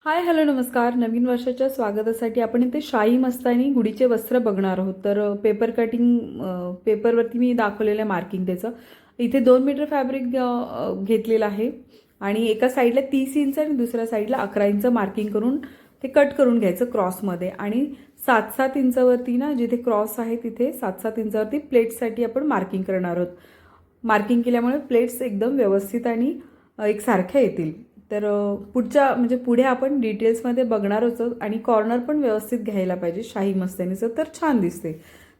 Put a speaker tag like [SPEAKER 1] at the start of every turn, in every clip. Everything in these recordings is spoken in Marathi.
[SPEAKER 1] हाय हॅलो नमस्कार. नवीन वर्षाच्या स्वागतासाठी आपण इथे शाही मस्तानी गुढीचे वस्त्र बघणार आहोत. तर पेपर कटिंग पेपरवरती मी दाखवलेलं आहे मार्किंग त्याचं. इथे 2 मीटर फॅब्रिक घेतलेलं आहे आणि एका साईडला 30 इंच आणि दुसऱ्या साईडला 11 इंच मार्किंग करून ते कट करून घ्यायचं क्रॉसमध्ये. आणि 7-7 इंचावरती ना, जिथे क्रॉस आहे तिथे 7-7 इंचावरती प्लेट्ससाठी आपण मार्किंग करणार आहोत. मार्किंग केल्यामुळे प्लेट्स एकदम व्यवस्थित आणि एकसारख्या येतील. तर पुढच्या म्हणजे पुढे आपण डिटेल्समध्ये बघणार होतो आणि कॉर्नर पण व्यवस्थित घ्यायला पाहिजे शाही मस्तानीचं, तर छान दिसते.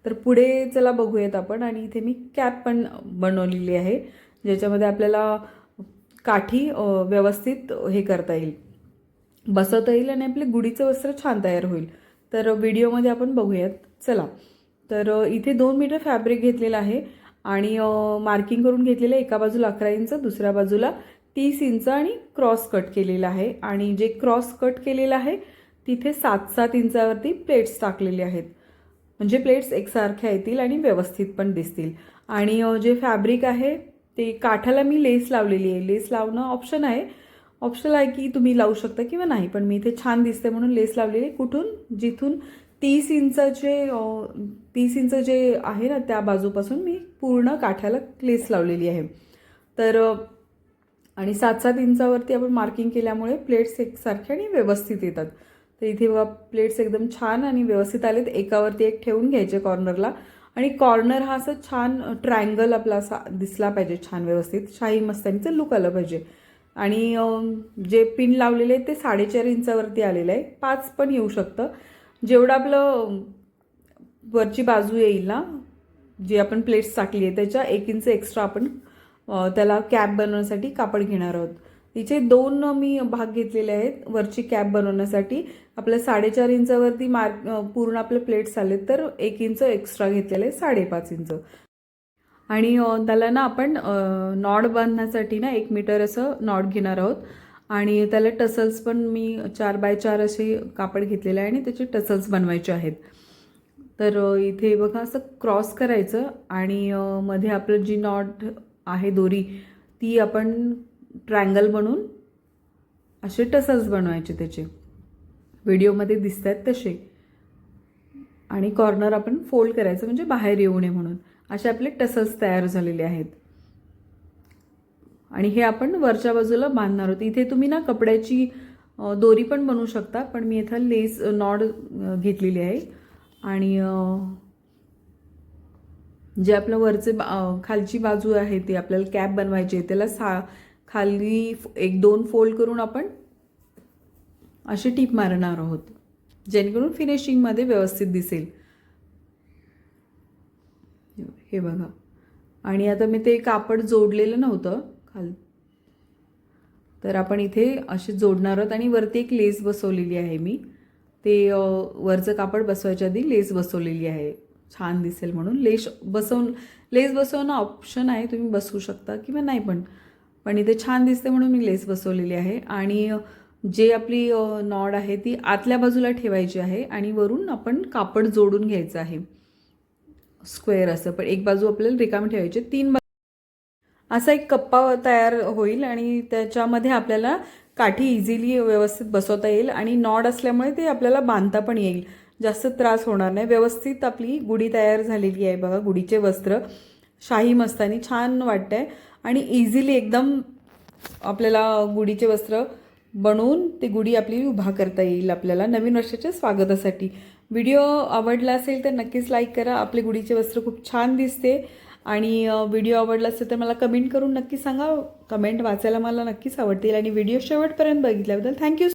[SPEAKER 1] तर पुढे चला बघूयात आपण. आणि इथे मी कॅप पण बनवलेली आहे, ज्याच्यामध्ये आपल्याला काठी व्यवस्थित हे करता येईल, बसवता येईल आणि आपले गुढीचं वस्त्र छान तयार होईल. तर व्हिडिओमध्ये आपण बघूयात चला. तर इथे 2 मीटर फॅब्रिक घेतलेलं आहे आणि मार्किंग करून घेतलेलं आहे. एका बाजूला 11 इंच, दुसऱ्या बाजूला 30 इंच आणि क्रॉस कट केलेला आहे. आणि जे क्रॉस कट केलेलं आहे तिथे 7-7 इंचावरती प्लेट्स टाकलेले आहेत, म्हणजे प्लेट्स एकसारख्या येतील आणि व्यवस्थित पण दिसतील. आणि जे फॅब्रिक आहे ते काठाला मी लेस लावलेली आहे. लेस लावणं ऑप्शनल आहे की तुम्ही लावू शकता किंवा नाही, पण मी इथे छान दिसते म्हणून लेस लावलेली. कुठून? जिथून 30 इंच जे आहे ना, त्या बाजूपासून मी पूर्ण काठाला लेस लावलेली आहे. तर आणि 7-7 इंचावरती आपण मार्किंग केल्यामुळे प्लेट्स एकसारखे आणि व्यवस्थित येतात. तर इथे बघा, प्लेट्स एकदम छान आणि व्यवस्थित आलेत. एकावरती एक ठेवून घ्यायचे कॉर्नरला. आणि कॉर्नर हा असं छान ट्रायंगल आपला असा दिसला पाहिजे, छान व्यवस्थित शाही मस्तानीचं लुक आलं पाहिजे. आणि जे पिन लावलेले आहे ते 4.5 इंचावरती आलेलं आहे. 5 पण येऊ शकतं. जेवढं आपलं वरची बाजू येईल ना, जी आपण प्लेट्स टाकली आहे त्याच्या 1 इंच एक्स्ट्रा आपण त्याला कॅप बनवण्यासाठी कापड घेणार आहोत. तिचे 2 मी भाग घेतलेले आहेत वरची कॅप बनवण्यासाठी. आपल्या 4.5 इंचावरती पूर्ण आपले प्लेट्स आले, तर 1 इंच एक्स्ट्रा घेतलेले आहे, 5.5 इंच. आणि त्याला ना आपण नॉड बांधण्यासाठी ना 1 मीटर असं नॉड घेणार आहोत. आणि त्याला टसल्स पण मी 4x4 असे कापड घेतलेले आहे आणि त्याचे टसल्स बनवायचे आहेत. तर इथे बघा असं क्रॉस करायचं आणि मध्ये आपलं जी नॉट आहे दोरी, ती आपण ट्रायंगल बनवून असे टसल्स बनवायचे त्याचे, व्हिडिओमध्ये दिसत आहेत तसे. आणि कॉर्नर आपण फोल्ड करायचं म्हणजे बाहेर येऊ नये म्हणून. असे आपले टसल्स तयार झालेले आहेत. आणि हे आपण वरच्या बाजूला बांधणार आहोत. इथे तुम्ही ना कपड्याची दोरी पण बनवू शकता, पण मी इथं लेस नॉड घेतलेली आहे. आणि जे आपलं वरचे खालची बाजू आहे ती आपल्याला कॅप बनवायची आहे, त्याला खाली 1-2 फोल्ड करून आपण अशी टीप मारणार आहोत, जेणेकरून फिनिशिंगमध्ये व्यवस्थित दिसेल. हे बघा. आणि आता मी ते कापड जोडलेलं नव्हतं खाली, तर आपण इथे असे जोडणार आहोत. आणि वरती एक लेस बसवलेली आहे मी. ते वरचं कापड बसवायच्या आधी लेस बसवलेली आहे, छान दिसेल म्हणून. लेस बसवणं ऑप्शन आहे, तुम्ही बसवू शकता किंवा नाही, पण इथे छान दिसते म्हणून मी लेस बसवलेली आहे. आणि जे आपली नॉड आहे ती आतल्या बाजूला ठेवायची आहे आणि वरून आपण कापड जोडून घ्यायचं आहे स्क्वेअर असं. पण एक बाजू आपल्याला रिकामी ठेवायची. 3 असा एक कप्पा तयार होईल आणि त्याच्यामध्ये आपल्याला काठी इझिली व्यवस्थित बसवता येईल. आणि नॉड असल्यामुळे ते आपल्याला बांधता पण येईल, जास्त त्रास होणार नाही. व्यवस्थित आपली गुढी तयार झालेली आहे बघा. गुढीचे वस्त्र शाही मस्तानी छान वाटतंय आणि इझिली एकदम आपल्याला गुढीचे वस्त्र बनवून ते गुढी आपली उभा करता येईल आपल्याला नवीन वर्षाच्या स्वागतासाठी. व्हिडिओ आवडला असेल तर नक्कीच लाईक करा. आपले गुढीचे वस्त्र खूप छान दिसते. आणि व्हिडिओ आवडला असेल तर मला कमेंट करून नक्की सांगा. कमेंट वाचायला मला नक्कीच आवडतील. आणि व्हिडिओ शेवटपर्यंत बघितल्याबद्दल थँक्यू.